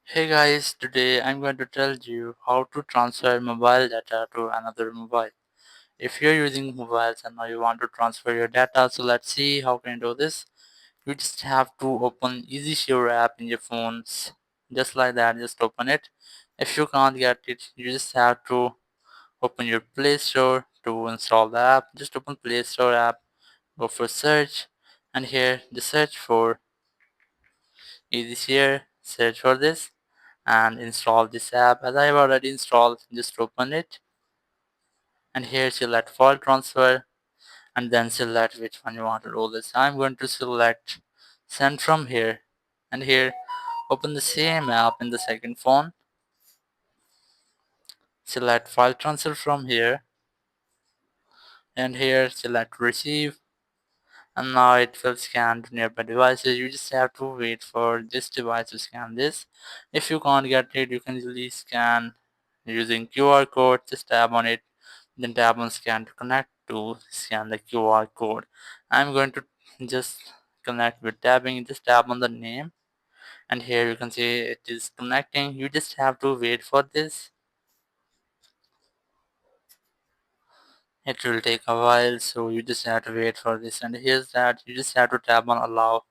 Hey guys, today I'm going to tell you how to transfer mobile data to another mobile. If you're using mobiles and now you want to transfer your data, so let's see how can you do this. You just have to open Easy Share app in your phones. Just like that, just open it. If you can't get it, you just have to open your Play Store to install the app. Just open Play Store app, go for search, and here just search for Easy Share, search for this and install this app. As I have already installed, just open it and here select file transfer and then select which one you want to roll this. I'm going to select send from here and here open the same app in the second phone, select file transfer from here and here select receive, and now it will scan to nearby devices. You just have to wait for this device to scan this. If you can't get it, you can easily scan using QR code. Just tap on it, then tap on scan to connect to scan the QR code. I'm going to just connect with tapping. Just tap on the name and here you can see it is connecting. You just have to wait for this. It will take a while, so you just have to wait for this. And here's that you just have to tap on allow,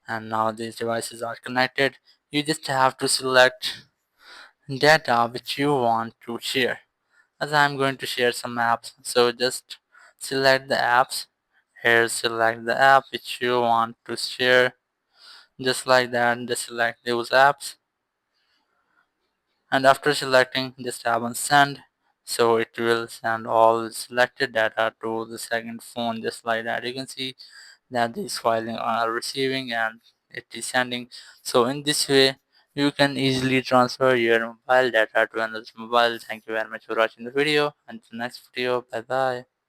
and now these devices are connected. You just have to select data which you want to share. As I'm going to share some apps, so just select the apps. Here select the app which you want to share. Just like that, just select those apps, and after selecting just tap on send, so it will send all selected data to the second phone. Just like that, you can see that these filing are receiving and it is sending. So in this way you can easily transfer your mobile data to another mobile. Thank you very much for watching the video. Until next video, bye bye.